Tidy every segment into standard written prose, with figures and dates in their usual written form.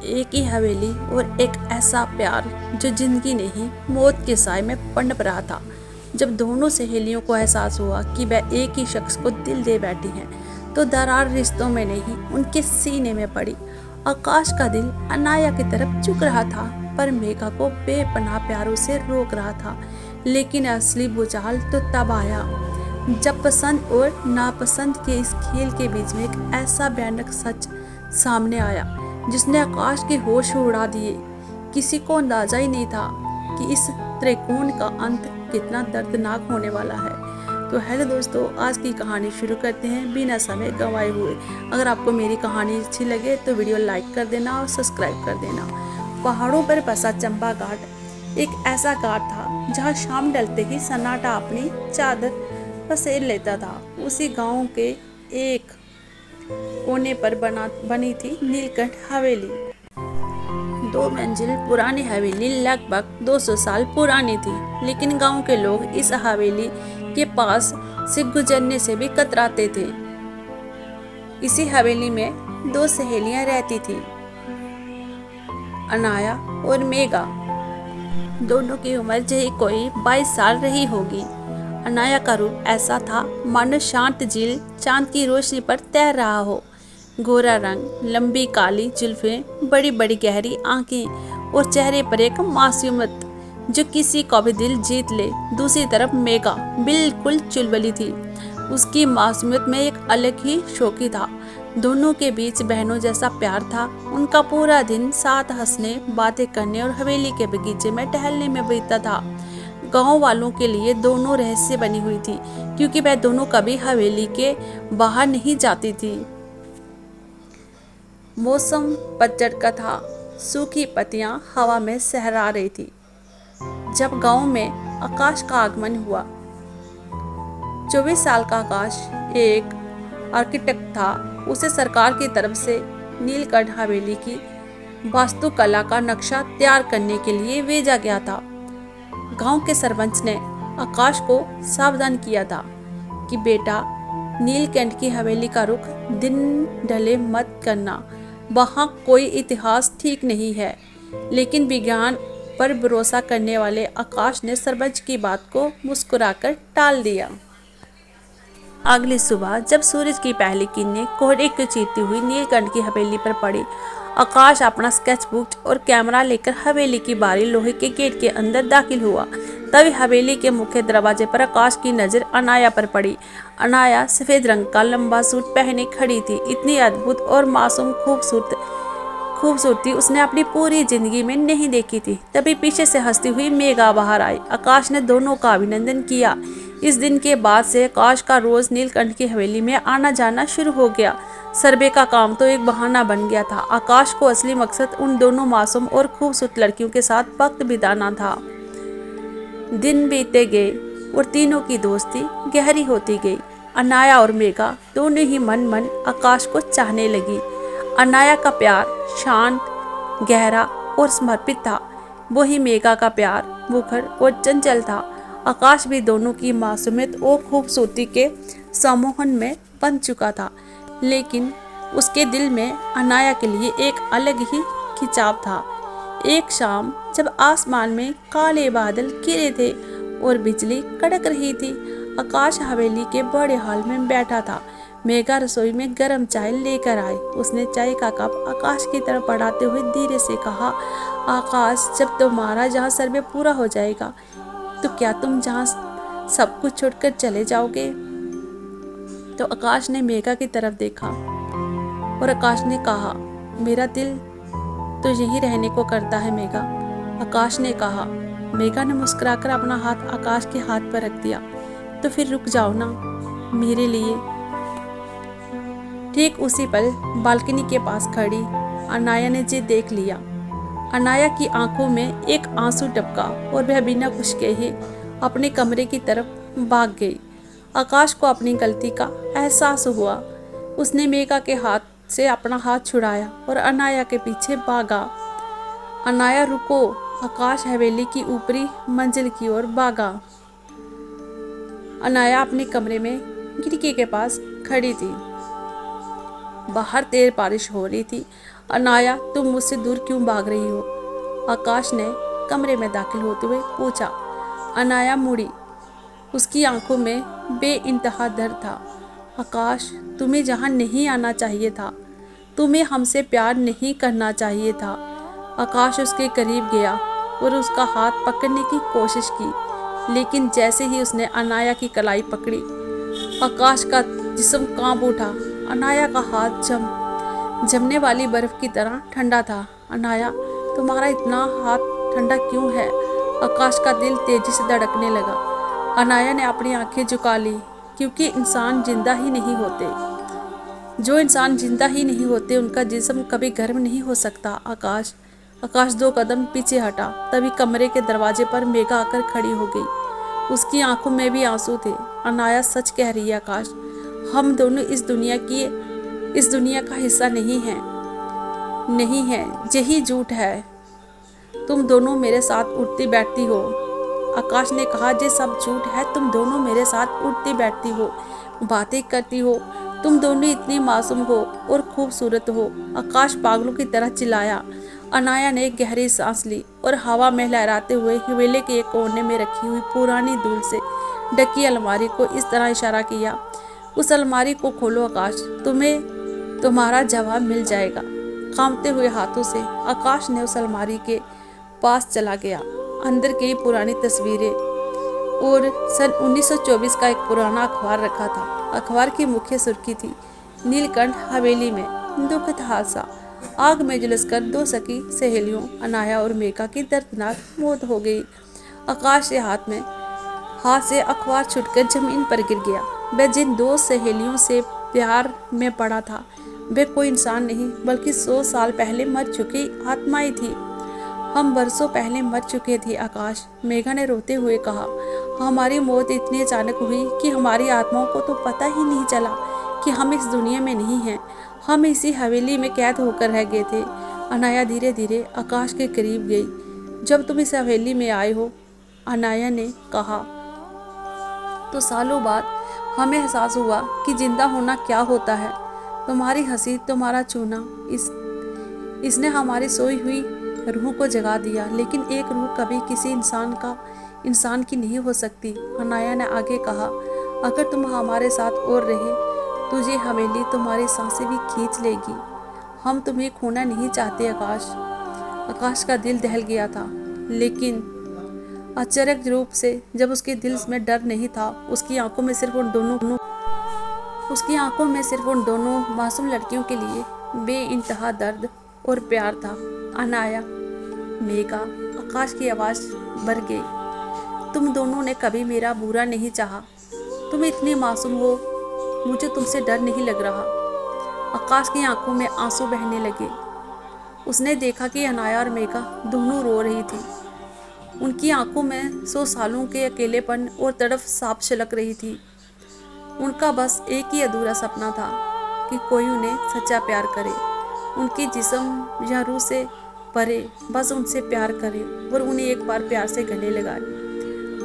एक ही हवेली और एक ऐसा प्यार जो जिंदगी नहीं मौत के साए में पनप रहा था। जब दोनों सहेलियों को एहसास हुआ कि वह एक ही शख्स को दिल दे बैठी हैं, तो दरार रिश्तों में नहीं उनके सीने में पड़ी। आकाश का दिल अनाया की तरफ झुक रहा था, पर मेघा को बेपनाह प्यारों से रोक रहा था। लेकिन असली भूचाल तो तब आया जब पसंद और नापसंद के इस खेल के बीच में एक ऐसा भयानक सच सामने आया जिसने आकाश के होश उड़ा दिए। किसी को अंदाजा ही नहीं था कि इस त्रिकोण का अंत कितना दर्दनाक होने वाला है। तो हेलो दोस्तों, आज की कहानी शुरू करते हैं बिना समय गंवाए हुए। अगर आपको मेरी कहानी अच्छी लगे तो वीडियो लाइक कर देना और सब्सक्राइब कर देना। पहाड़ों पर बसा चंबा घाट एक ऐसा घाट था जहां शाम ढलते ही सन्नाटा अपनी चादर पसेर लेता था। उसी गांव के एक कोने पर बनी थी नीलकंठ हवेली। 2 मंजिल पुरानी हवेली लगभग 200 साल पुरानी थी, लेकिन गांव के लोग इस हवेली के पास से गुजरने से भी कतराते थे। इसी हवेली में 2 सहेलियां रहती थी, अनाया और मेघा। दोनों की उम्र यही कोई 22 साल रही होगी। अनाया का रूप ऐसा था मानो शांत झील चांद की रोशनी पर तैर रहा हो। गोरा रंग, लंबी काली जुल्फें, बड़ी बड़ी गहरी आंखें और चेहरे पर एक मासूमियत जो किसी का भी दिल जीत ले। दूसरी तरफ मेघा बिल्कुल चुलबुली थी। उसकी मासूमियत में एक अलग ही शौकी था। दोनों के बीच बहनों जैसा प्यार था। उनका पूरा दिन साथ हंसने, बातें करने और हवेली के बगीचे में टहलने में बीतता था। गांव वालों के लिए दोनों रहस्य बनी हुई थी, क्योंकि वह दोनों कभी हवेली के बाहर नहीं जाती थी। मौसम पतझड़ का था। सूखी पत्तियां हवा में सहरा रही थी जब गांव में आकाश का आगमन हुआ। 24 साल का आकाश एक आर्किटेक्ट था। उसे सरकार की तरफ से नीलकंठ हवेली की वास्तुकला का नक्शा तैयार करने के लिए भेजा गया था। गांव के सरपंच ने आकाश को सावधान किया था कि बेटा, नीलकंठ की हवेली का रुख दिन ढले मत करना। वहाँ कोई इतिहास ठीक नहीं है। लेकिन विज्ञान पर भरोसा करने वाले आकाश ने सरपंच की बात को मुस्कुराकर टाल दिया। अगली सुबह जब सूरज की पहली किरणें कोहरे को चीरती हुई नीलकंठ की हवेली पर पड़ी, आकाश अपना स्केचबुक और कैमरा लेकर हवेली की बाहरी लोहे के गेट के अंदर दाखिल हुआ। तभी हवेली के मुख्य दरवाजे पर आकाश की नजर अनाया पर पड़ी। अनाया सफेद रंग का लंबा सूट पहने खड़ी थी। इतनी अद्भुत और मासूम खूबसूरती उसने अपनी पूरी जिंदगी में नहीं देखी थी। तभी पीछे से हंसती हुई मेघा बाहर आई। आकाश ने दोनों का अभिनंदन किया। इस दिन के बाद से आकाश का रोज नीलकंठ की हवेली में आना जाना शुरू हो गया। सर्वे का काम तो एक बहाना बन गया था। आकाश को असली मकसद उन दोनों मासूम और खूबसूरत लड़कियों के साथ वक्त बिताना था। दिन बीते गए और तीनों की दोस्ती गहरी होती गई। अनाया और मेघा दोनों ही मन मन आकाश को चाहने लगी। अनाया का प्यार शांत, गहरा और समर्पित था। वही मेघा का प्यार मुखर और चंचल था। आकाश भी दोनों की मासूमियत और खूबसूरती के सम्मोहन में बंध चुका था, लेकिन उसके दिल में अनाया के लिए एक अलग ही खिंचाव था। एक शाम जब आसमान में काले बादल घिरे थे और बिजली कड़क रही थी, आकाश हवेली के बड़े हॉल में बैठा था। मेघा रसोई में गर्म चाय लेकर आई। उसने चाय का कप आकाश की तरफ बढ़ाते हुए धीरे से कहा, आकाश, जब तुम्हारा जहाँ सर्वे पूरा हो जाएगा तो क्या तुम जहाँ सब कुछ छोड़कर चले जाओगे? तो आकाश ने मेघा की तरफ देखा और आकाश ने कहा, मेरा दिल तो यहीं रहने को करता है मेघा। आकाश ने कहा। मेघा ने मुस्कुराकर अपना हाथ आकाश के हाथ पर रख दिया। तो फिर रुक जाओ ना मेरे लिए। ठीक उसी पल बालकनी के पास खड़ी अनाया ने जी देख लिया। अनाया की आंखों में एक आंसू टपका और वह बिना कुछ कहे अपने कमरे की तरफ भाग गई। आकाश को अपनी गलती का एहसास हुआ। उसने मेघा के हाथ से अपना हाथ छुड़ाया और अनाया के पीछे भागा। अनाया, रुको! आकाश हवेली की ऊपरी मंजिल की ओर भागा। अनाया अपने कमरे में खिड़की के पास खड़ी थी। बाहर तेज बारिश हो रही थी। अनाया, तुम मुझसे दूर क्यों भाग रही हो? आकाश ने कमरे में दाखिल होते हुए पूछा। अनाया मुड़ी। उसकी आंखों में बेइंतहा दर्द था। आकाश, तुम्हें जहाँ नहीं आना चाहिए था। तुम्हें हमसे प्यार नहीं करना चाहिए था। आकाश उसके करीब गया और उसका हाथ पकड़ने की कोशिश की, लेकिन जैसे ही उसने अनाया की कलाई पकड़ी, आकाश का जिस्म कांप उठा। अनाया का हाथ जमने वाली बर्फ की तरह ठंडा था। अनाया, तुम्हारा इतना हाथ ठंडा क्यों है? आकाश का दिल तेजी से धड़कने लगा। अनाया ने अपनी आंखें झुका ली, क्योंकि इंसान जिंदा ही नहीं होते। जो इंसान जिंदा ही नहीं होते उनका जिस्म कभी गर्म नहीं हो सकता। आकाश 2 कदम पीछे हटा। तभी कमरे के दरवाजे पर मेघा आकर खड़ी हो गई। उसकी आंखों में भी आंसू थे। अनाया, सच कह रही है आकाश, हम दोनों इस दुनिया का हिस्सा नहीं है। यही झूठ है। तुम दोनों मेरे साथ उठती बैठती हो। आकाश ने कहा, ये सब झूठ है। तुम दोनों मेरे साथ उठती बैठती हो, बातें करती हो। तुम दोनों इतनी मासूम हो और खूबसूरत हो। आकाश पागलों की तरह चिल्लाया। अनाया ने एक गहरी सांस ली और हवा में लहराते हुए हवेली के एक कोने में रखी हुई पुरानी धूल से ढकी अलमारी को इस तरह इशारा किया, उस अलमारी को खोलो आकाश, तुम्हें तुम्हारा जवाब मिल जाएगा। कांपते हुए हाथों से आकाश ने उस अलमारी के पास चला गया। अंदर की पुरानी तस्वीरें और सन 1924 का एक पुराना अखबार रखा था। अखबार की मुख्य सुर्खी थी, नीलकंठ हवेली में दुखद हादसा, आग में झुलसकर 2 सखी सहेलियों अनाया और मेघा की दर्दनाक मौत हो गई। आकाश के हाथ से अखबार छूटकर जमीन पर गिर गया। वह जिन 2 सहेलियों से प्यार में पड़ा था, वे कोई इंसान नहीं बल्कि 100 साल पहले मर चुकी आत्माएं थी। हम बरसों पहले मर चुके थे आकाश, मेघा ने रोते हुए कहा। हमारी मौत इतनी अचानक हुई कि हमारी आत्माओं को तो पता ही नहीं चला कि हम इस दुनिया में नहीं हैं। हम इसी हवेली में कैद होकर रह गए थे। अनाया धीरे धीरे आकाश के करीब गई। जब तुम इस हवेली में आए हो, अनाया ने कहा, तो सालों बाद हमें एहसास हुआ कि जिंदा होना क्या होता है। तुम्हारी हंसी, तुम्हारा छूना, इसने हमारी सोई हुई रूह को जगा दिया। लेकिन एक रूह कभी किसी इंसान की नहीं हो सकती। अनाया ने आगे कहा, अगर तुम हमारे साथ और रहे तो ये हवेली तुम्हारी सांसें भी खींच लेगी। हम तुम्हें खोना नहीं चाहते आकाश। आकाश का दिल दहल गया था, लेकिन अचानक रूप से जब उसके दिल में डर नहीं था, उसकी आंखों में सिर्फ उन दोनों मासूम लड़कियों के लिए बेइंतहा दर्द और प्यार था। अनाया, मेघा, आकाश की आवाज़ भर गई। तुम दोनों ने कभी मेरा बुरा नहीं चाहा। तुम इतनी मासूम हो, मुझे तुमसे डर नहीं लग रहा। आकाश की आंखों में आंसू बहने लगे। उसने देखा कि अनाया और मेघा दोनों रो रही थी। उनकी आंखों में 100 सालों के अकेलेपन और तड़प साफ छलक रही थी। उनका बस एक ही अधूरा सपना था कि कोई उन्हें सच्चा प्यार करे, उनकी जिस्म या रूह से परे बस उनसे प्यार करे और उन्हें एक बार प्यार से गले लगाए।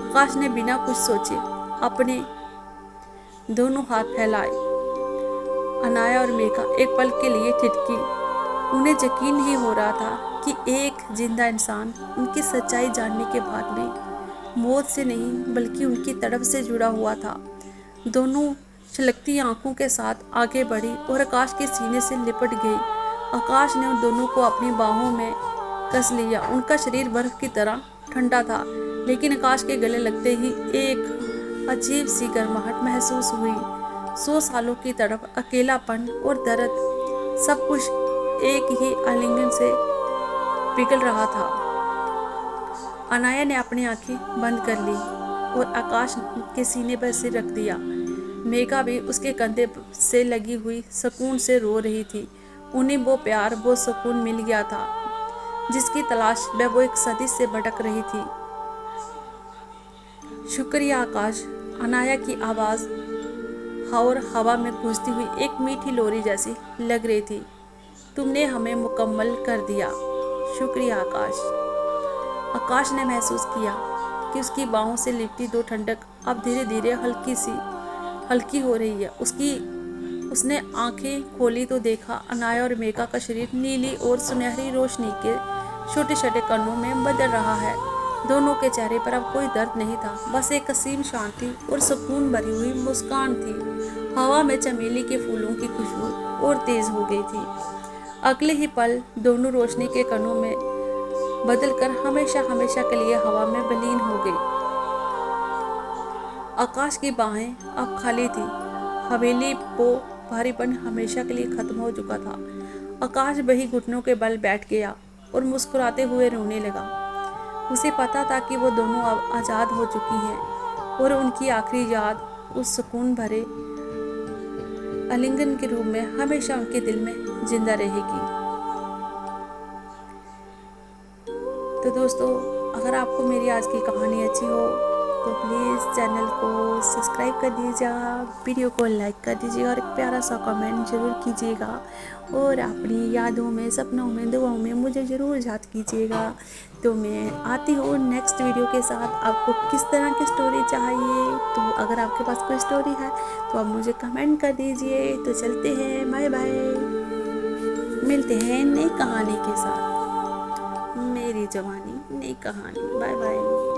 आकाश ने बिना कुछ सोचे अपने दोनों हाथ फैलाए। अनाया और मेघा एक पल के लिए ठिठकी। उन्हें यकीन नहीं हो रहा था कि एक जिंदा इंसान उनकी सच्चाई जानने के बाद भी मौत से नहीं बल्कि उनकी तड़प से जुड़ा हुआ था। दोनों छलकती आंखों के साथ आगे बढ़ी और आकाश के सीने से लिपट गई। आकाश ने उन दोनों को अपनी बाहों में कस लिया। उनका शरीर बर्फ की तरह ठंडा था, लेकिन आकाश के गले लगते ही एक अजीब सी गर्माहट महसूस हुई। 100 सालों की तड़प, अकेलापन और दर्द, सब कुछ एक ही आलिंगन से पिघल रहा था। अनाया ने अपनी आंखें बंद कर ली और आकाश के सीने पर सिर रख दिया। मेघा भी उसके कंधे से लगी हुई सुकून से रो रही थी। उन्हें वो प्यार, वो सुकून मिल गया था जिसकी तलाश में वो एक सदी से भटक रही थी। शुक्रिया आकाश। अनाया की आवाज़ और हवा में गूंजती हुई एक मीठी लोरी जैसी लग रही थी। तुमने हमें मुकम्मल कर दिया। शुक्रिया आकाश। आकाश ने महसूस किया कि उसकी बाहों से लिपटी 2 ठंडक अब धीरे धीरे हल्की हो रही है। उसने आंखें खोली तो देखा अनाया और मेघा का शरीर नीली और सुनहरी रोशनी के छोटे छोटे कणों में बदल रहा है। दोनों के चेहरे पर अब कोई दर्द नहीं था, बस एक असीम शांति और सुकून भरी हुई मुस्कान थी। हवा में चमेली के फूलों की खुशबू और तेज हो गई थी। अगले ही पल दोनों रोशनी के कणों में बदलकर हमेशा हमेशा के लिए हवा में विलीन हो गई। आकाश की बाहें अब खाली थी। हवेली को भारीपन हमेशा के लिए खत्म हो चुका था। आकाश वही घुटनों के बल बैठ गया और मुस्कुराते हुए रोने लगा। उसे पता था कि वो दोनों अब आज़ाद हो चुकी हैं और उनकी आखिरी याद उस सुकून भरे आलिंगन के रूप में हमेशा उनके दिल में जिंदा रहेगी। तो दोस्तों, अगर आपको मेरी आज की कहानी अच्छी हो तो प्लीज़ चैनल को सब्सक्राइब कर दीजिएगा, वीडियो को लाइक कर दीजिएगा और एक प्यारा सा कमेंट ज़रूर कीजिएगा और अपनी यादों में, सपनों में, दुआओं में मुझे ज़रूर याद कीजिएगा। तो मैं आती हूँ नेक्स्ट वीडियो के साथ। आपको किस तरह की स्टोरी चाहिए, तो अगर आपके पास कोई स्टोरी है तो आप मुझे कमेंट कर दीजिए। तो चलते हैं, बाय बाय, मिलते हैं नई कहानी के साथ। मेरी जवानी नई कहानी, बाय बाय।